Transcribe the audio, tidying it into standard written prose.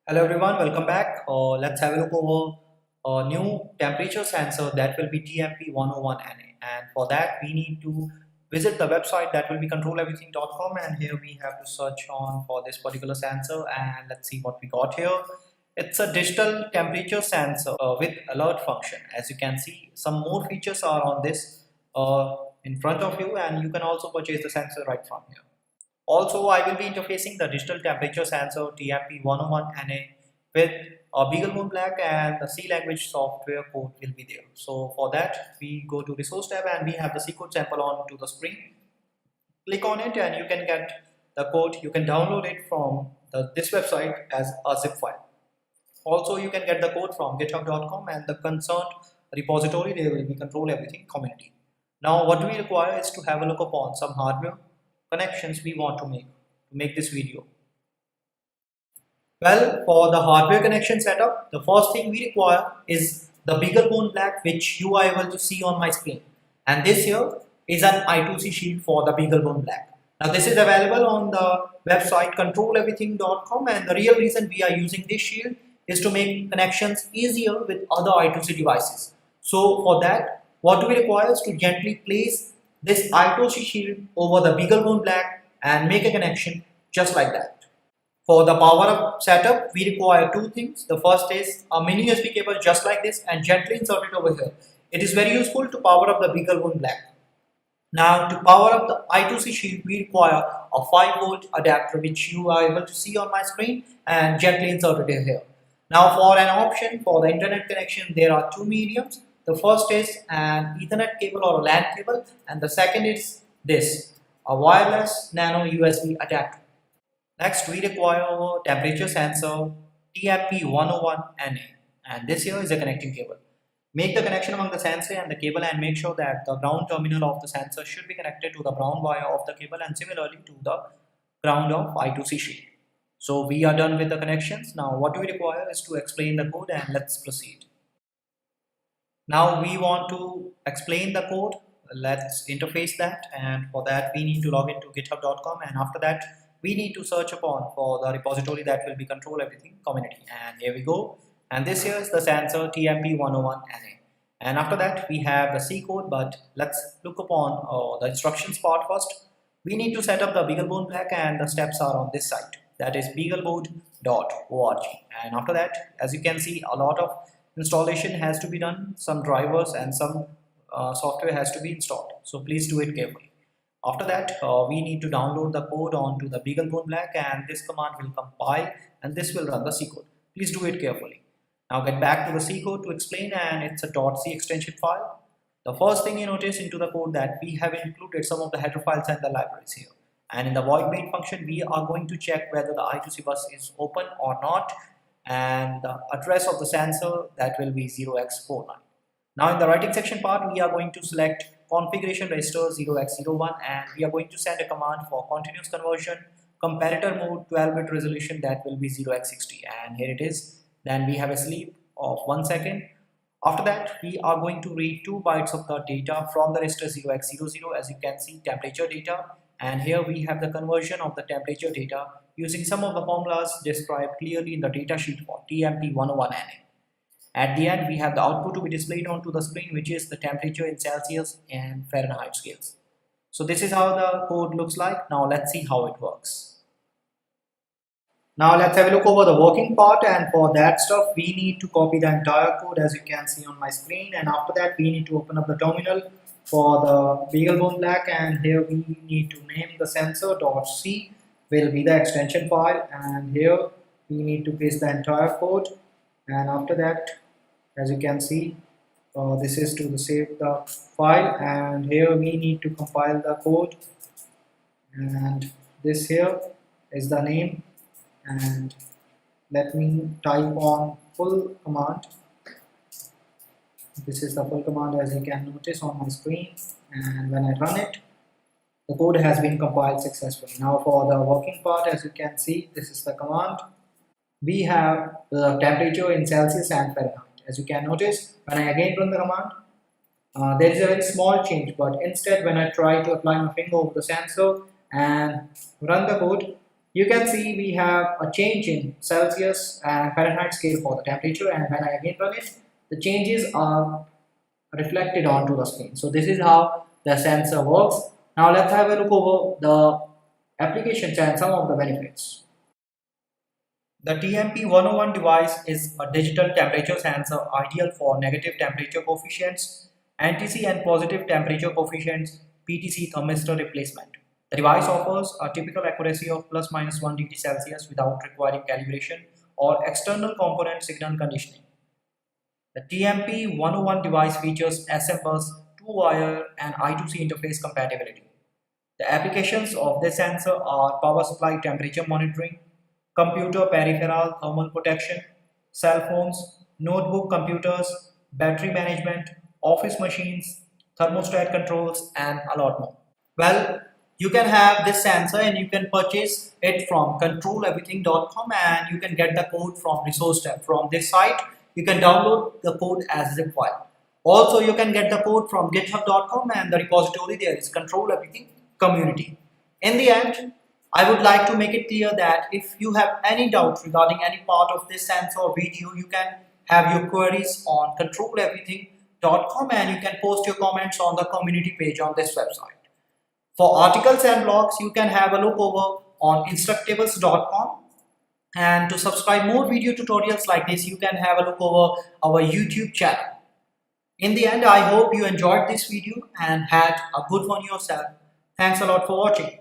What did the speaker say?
Hello everyone, welcome back. Let's have a look over a new temperature sensor that will be TMP101NA. And for that, we need to visit the website that will be controleverything.com. And here we have to search on for this particular sensor. And let's see what we got here. It's a digital temperature sensor with alert function. As you can see, some more features are on this in front of you, and you can also purchase the sensor right from here. Also, I will be interfacing the digital temperature sensor TMP101NA with a BeagleBone Black, and the C language software code will be there. So for that, we go to resource tab and we have the C code sample on to the screen. Click on it and you can get the code. You can download it from this website as a zip file. Also, you can get the code from github.com and the concerned repository. There will be control everything community. Now, what we require is to have a look upon some hardware connections we want to make this video. Well, for the hardware connection setup, the first thing we require is the BeagleBone Black, which you are able to see on my screen. And this here is an I2C shield for the BeagleBone Black. Now this is available on the website controleverything.com, and the real reason we are using this shield is to make connections easier with other I2C devices. So for that, what we require is to gently place this I2C shield over the BeagleBone Black and make a connection just like that. For the power up setup, we require two things. The first is a mini USB cable just like this and gently insert it over here. It is very useful to power up the BeagleBone Black. Now to power up the I2C shield, we require a 5-volt adapter, which you are able to see on my screen, and gently insert it here. Now for an option for the internet connection, there are two mediums. The first is an Ethernet cable or a LAN cable, and the second is this, a wireless nano USB adapter. Next, we require our temperature sensor TMP101NA, and this here is a connecting cable. Make the connection among the sensor and the cable and make sure that the ground terminal of the sensor should be connected to the brown wire of the cable, and similarly to the ground of I2C shield. So we are done with the connections. Now what we require is to explain the code, and let's proceed. Now we want to explain the code. Let's interface that, and for that we need to log into github.com, and after that we need to search upon for the repository that will be control everything community, and here we go. And this here is the sensor TMP101NA, and after that we have the C code, but let's look upon the instructions part first. We need to set up the BeagleBone Black, and the steps are on this site, that is beagleboard.org. And after that, as you can see, a lot of installation has to be done, some drivers and some software has to be installed, so please do it carefully. After that, we need to download the code onto the BeagleBone Black, and this command will compile and this will run the C code. Please do it carefully. Now get back to the C code to explain, and it's a .c extension file. The first thing you notice into the code that we have included some of the header files and the libraries here. And in the void main function, we are going to check whether the I2C bus is open or not, and the address of the sensor, that will be 0x49. Now in the writing section part, we are going to select configuration register 0x01, and we are going to send a command for continuous conversion comparator mode 12-bit resolution, that will be 0x60, and here it is. Then we have a sleep of 1 second. After that, we are going to read 2 bytes of the data from the register 0x00, as you can see, temperature data, and here we have the conversion of the temperature data using some of the formulas described clearly in the datasheet for TMP101NA. At the end, we have the output to be displayed onto the screen, which is the temperature in Celsius and Fahrenheit scales. So this is how the code looks like. Now let's see how it works. Now let's have a look over the working part, and for that stuff we need to copy the entire code, as you can see on my screen, and after that we need to open up the terminal for the BeagleBone Black, and here we need to name the sensor.c will be the extension file, and here we need to paste the entire code, and after that, as you can see, this is to save the file, and here we need to compile the code, and this here is the name, and let me type on full command. This is the full command, as you can notice on my screen, and when I run it, the code has been compiled successfully. Now for the working part, as you can see, this is the command. We have the temperature in Celsius and Fahrenheit. As you can notice, when I again run the command, there is a very small change, but instead when I try to apply my finger over the sensor and run the code, You can see we have a change in Celsius and Fahrenheit scale for the temperature, and when I again run it, the changes are reflected onto the screen. So this is how the sensor works. Now let's have a look over the applications and some of the benefits. The TMP101 device is a digital temperature sensor ideal for negative temperature coefficients, NTC and positive temperature coefficients, PTC thermistor replacement. The device offers a typical accuracy of plus minus 1 degree Celsius without requiring calibration or external component signal conditioning. The TMP101 device features SM-Bus, 2-wire and I2C interface compatibility. The applications of this sensor are power supply temperature monitoring, computer peripheral thermal protection, cell phones, notebook computers, battery management, office machines, thermostat controls, and a lot more. Well, you can have this sensor and you can purchase it from controleverything.com, and you can get the code from resource tab. From this site, you can download the code as zip file. Also, you can get the code from github.com, and the repository there is Control Everything Community. In the end, I would like to make it clear that if you have any doubts regarding any part of this sensor or video, you can have your queries on controleverything.com, and you can post your comments on the community page on this website. For articles and blogs, you can have a look over on instructables.com. And to subscribe more video tutorials like this, you can have a look over our YouTube channel. In the end, I hope you enjoyed this video and had a good one yourself. Thanks a lot for watching.